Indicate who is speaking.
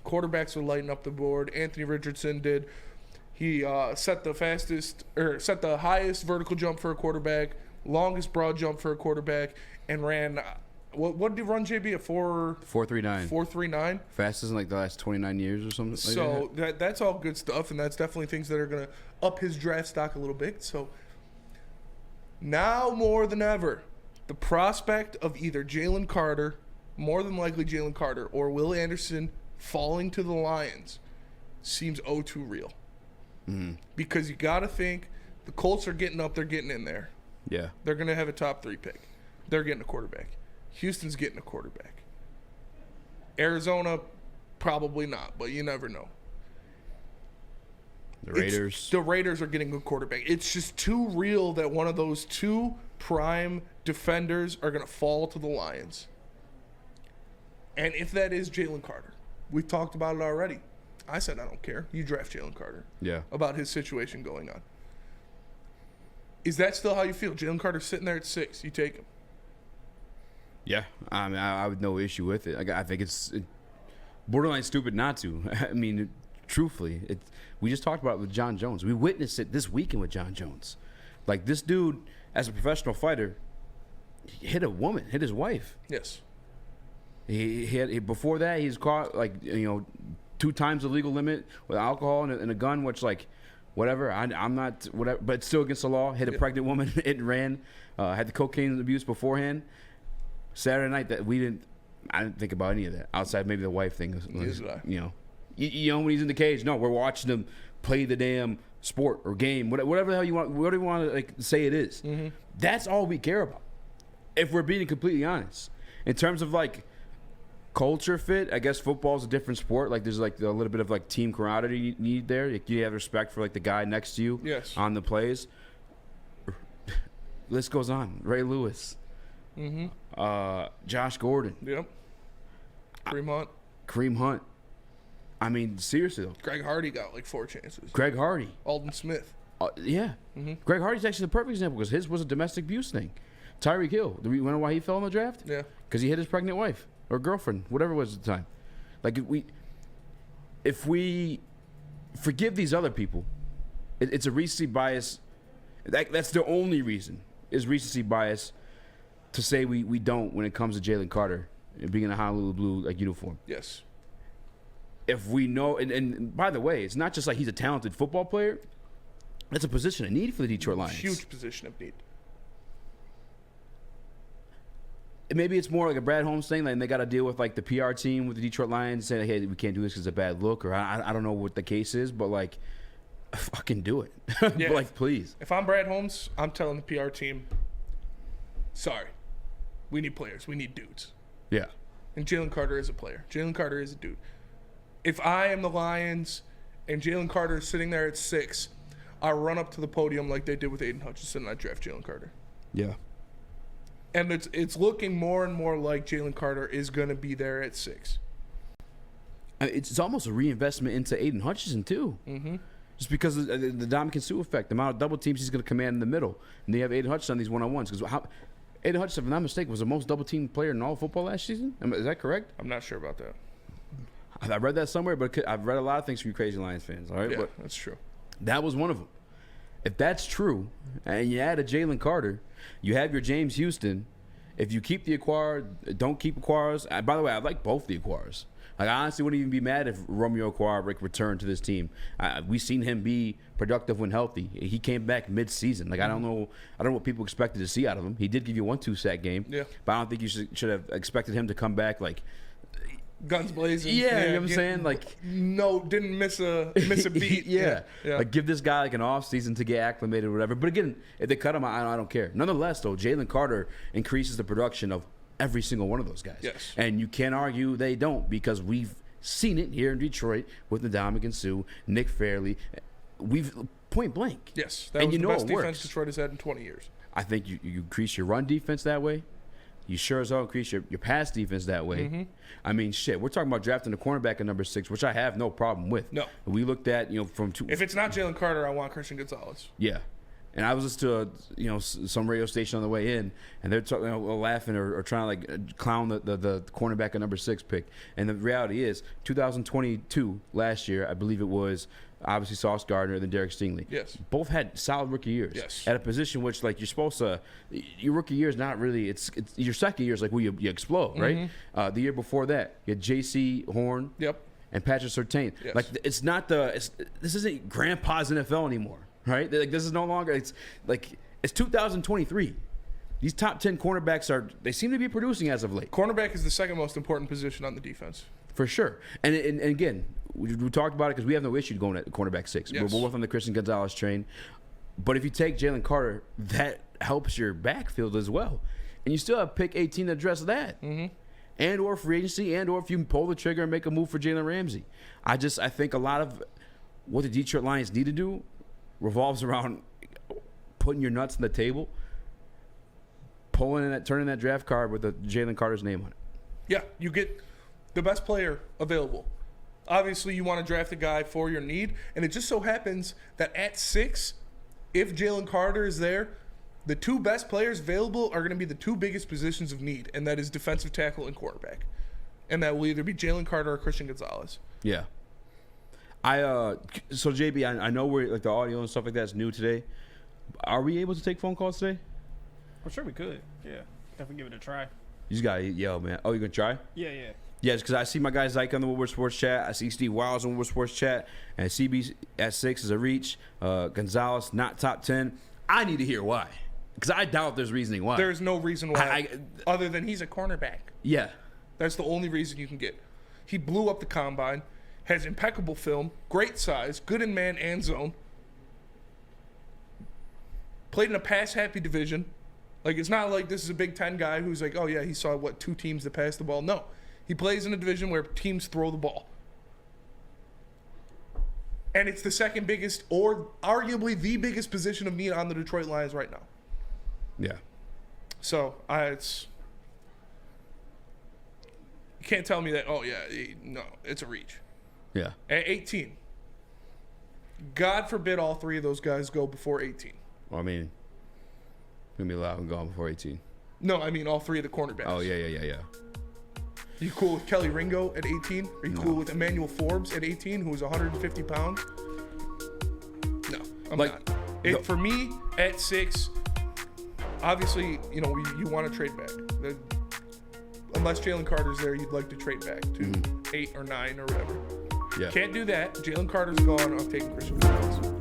Speaker 1: quarterbacks are lighting up the board. Anthony Richardson did. He set the highest vertical jump for a quarterback, longest broad jump for a quarterback, and ran. What did he run, JB? A
Speaker 2: 4.39.
Speaker 1: 4.39.
Speaker 2: Fastest in like the last 29 years or something.
Speaker 1: So that's all good stuff, and that's definitely things that are going to up his draft stock a little bit. So now more than ever, the prospect of either Jalen Carter, more than likely Jalen Carter, or Will Anderson falling to the Lions seems too real. Mm-hmm. Because you got to think the Colts are getting up, they're getting in there.
Speaker 2: Yeah.
Speaker 1: They're going to have a top 3 pick. They're getting a quarterback. Houston's getting a quarterback. Arizona, probably not, but you never know.
Speaker 2: The Raiders.
Speaker 1: The Raiders are getting a quarterback. It's just too real that one of those 2 prime defenders are going to fall to the Lions. And if that is Jalen Carter, we've talked about it already. I said I don't care. You draft Jalen Carter.
Speaker 2: Yeah.
Speaker 1: About his situation going on. Is that still how you feel? Jalen Carter's sitting there at 6. You take him.
Speaker 2: Yeah, I mean, I would no issue with it. I think it's borderline stupid not to. I mean, truthfully, we just talked about it with John Jones. We witnessed it this weekend with John Jones. Like, this dude, as a professional fighter, hit a woman, hit his wife.
Speaker 1: Yes.
Speaker 2: Before that, he's caught, 2 times the legal limit with alcohol and a gun, which, whatever. I'm not, whatever, but it's still against the law. Hit a pregnant woman, it ran. Had the cocaine abuse beforehand. Saturday night, I didn't think about any of that outside maybe the wife thing. When he's in the cage, no, we're watching him play the damn sport or game, whatever the hell you want, whatever you want to say it is. Mm-hmm. That's all we care about. If we're being completely honest, in terms of culture fit, I guess football's a different sport. There's a little bit of team camaraderie need there. You have respect for the guy next to you.
Speaker 1: Yes.
Speaker 2: On the plays. List goes on. Ray Lewis.
Speaker 1: Mm-hmm.
Speaker 2: Josh Gordon.
Speaker 1: Yep.
Speaker 2: Kareem Hunt. I mean, seriously though.
Speaker 1: Greg Hardy got 4 chances.
Speaker 2: Greg Hardy.
Speaker 1: Alden Smith.
Speaker 2: Yeah. Mm-hmm. Greg Hardy's actually the perfect example because his was a domestic abuse thing. Tyreek Hill. Do you know why he fell in the draft?
Speaker 1: Yeah.
Speaker 2: Because he hit his pregnant wife or girlfriend, whatever it was at the time. If we forgive these other people, it's a recency bias. That's the only reason is recency bias to say we don't when it comes to Jalen Carter being in a Honolulu blue uniform.
Speaker 1: Yes.
Speaker 2: If we know, and by the way, it's not just he's a talented football player. That's a position of need for the Detroit Lions.
Speaker 1: Huge position of need.
Speaker 2: Maybe it's more like a Brad Holmes thing, and they got to deal with the PR team with the Detroit Lions saying, "Hey, we can't do this because it's a bad look," or I don't know what the case is, but fucking do it. Yeah. But, please.
Speaker 1: If I'm Brad Holmes, I'm telling the PR team, sorry, we need players, we need dudes.
Speaker 2: Yeah.
Speaker 1: And Jalen Carter is a player. Jalen Carter is a dude. If I am the Lions and Jalen Carter is sitting there at 6, I run up to the podium like they did with Aiden Hutchinson and I draft Jalen Carter.
Speaker 2: Yeah.
Speaker 1: And it's looking more and more like Jalen Carter is going to be there at 6.
Speaker 2: It's almost a reinvestment into Aiden Hutchinson, too. Mm-hmm. Just because of the Dominican Sue effect, the amount of double teams he's going to command in the middle. And they have Aiden Hutchinson on these one-on-ones. Because Aiden Hutchinson, if I'm not mistaken, was the most double-teamed player in all of football last season. Is that correct?
Speaker 1: I'm not sure about that.
Speaker 2: I read that somewhere, but I've read a lot of things from you crazy Lions fans. All right?
Speaker 1: Yeah,
Speaker 2: but
Speaker 1: that's true.
Speaker 2: That was one of them. If that's true, and you add a Jalen Carter, you have your James Houston. If you keep the Aquara, don't keep Aquaras. By the way, I like both the Aquaras. I honestly wouldn't even be mad if Romeo Aquara returned to this team. We've seen him be productive when healthy. He came back mid-season. I don't know what people expected to see out of him. He did give you 1-2 sack game.
Speaker 1: Yeah.
Speaker 2: But I don't think you should have expected him to come back
Speaker 1: guns blazing.
Speaker 2: Yeah, you know what I'm saying?
Speaker 1: No, didn't miss a beat.
Speaker 2: Yeah. Give this guy an off season to get acclimated or whatever. But again, if they cut him, I don't care. Nonetheless, though, Jalen Carter increases the production of every single one of those guys.
Speaker 1: Yes.
Speaker 2: And you can't argue they don't because we've seen it here in Detroit with Ndamukong Suh, Nick Fairley. We've point blank.
Speaker 1: Yes. That was the best defense Detroit has had in 20 years.
Speaker 2: I think you increase your run defense that way. You sure as hell increase your pass defense that way. Mm-hmm. I mean, shit, we're talking about drafting a cornerback at number 6, which I have no problem with.
Speaker 1: No.
Speaker 2: We looked at, from two.
Speaker 1: If it's not Jalen Carter, I want Christian Gonzalez.
Speaker 2: Yeah. And I was listening to some radio station on the way in, and they're laughing or trying to like clown the cornerback at number 6 pick. And the reality is, 2022 last year, I believe it was obviously Sauce Gardner and then Derek Stingley.
Speaker 1: Yes.
Speaker 2: Both had solid rookie years.
Speaker 1: Yes.
Speaker 2: At a position which like you're supposed to, your rookie year is not really. It's your second year is like where you explode, right? The year before that, you had J.C. Horn.
Speaker 1: Yep.
Speaker 2: And Patrick Surtain.
Speaker 1: Yes.
Speaker 2: Like it's not this isn't grandpa's NFL anymore, right? Like this is no longer. It's 2023. These top 10 cornerbacks they seem to be producing as of late.
Speaker 1: Cornerback is the second most important position on the defense.
Speaker 2: For sure. And again, we talked about it because we have no issue going at cornerback 6.
Speaker 1: Yes.
Speaker 2: We're both on the Christian Gonzalez train. But if you take Jalen Carter, that helps your backfield as well. And you still have pick 18 to address that. Mm-hmm. And or free agency, and or if you pull the trigger and make a move for Jalen Ramsey. I think a lot of what the Detroit Lions need to do revolves around putting your nuts on the table, turning that draft card with Jalen Carter's name on it.
Speaker 1: Yeah, you get the best player available. Obviously, you want to draft a guy for your need, and it just so happens that at 6, if Jalen Carter is there, the 2 best players available are going to be the 2 biggest positions of need, and that is defensive tackle and quarterback. And that will either be Jalen Carter or Christian Gonzalez.
Speaker 2: Yeah. So JB, I know we're like the audio and stuff like that's new today. Are we able to take phone calls today?
Speaker 3: I'm sure we could. Yeah, definitely give it a try.
Speaker 2: You just gotta yell, man. Oh, you gonna try?
Speaker 3: Yeah.
Speaker 2: Yeah, because I see my guy Zyke on the Woodward Sports Chat. I see Steve Wiles on Woodward Sports Chat. And CB at 6 is a reach. Gonzalez, not top 10. I need to hear why. Because I doubt there's reasoning why.
Speaker 1: There's no reason why, other than he's a cornerback.
Speaker 2: Yeah.
Speaker 1: That's the only reason you can get. He blew up the combine, has impeccable film, great size, good in man and zone. Played in a pass-happy division. Like, it's not like this is a Big Ten guy who's like, oh, yeah, he saw, 2 teams that pass the ball. No. He plays in a division where teams throw the ball. And it's the second biggest, or arguably the biggest position of need on the Detroit Lions right now.
Speaker 2: Yeah.
Speaker 1: So, you can't tell me that, no, it's a reach.
Speaker 2: Yeah.
Speaker 1: At 18. God forbid all 3 of those guys go before 18.
Speaker 2: Well, I mean, it's going to be allowed and gone before 18.
Speaker 1: No, I mean all 3 of the cornerbacks.
Speaker 2: Oh, yeah.
Speaker 1: You cool with Kelly Ringo at 18? Are you cool with Emmanuel Forbes at 18, who is 150 pounds? No, I'm not. For me, at 6, obviously, you want to trade back. Unless Jalen Carter's there, you'd like to trade back to 8 or 9 or whatever.
Speaker 2: Yeah.
Speaker 1: Can't do that. Jalen Carter's gone. I'm taking Christian Gonzalez.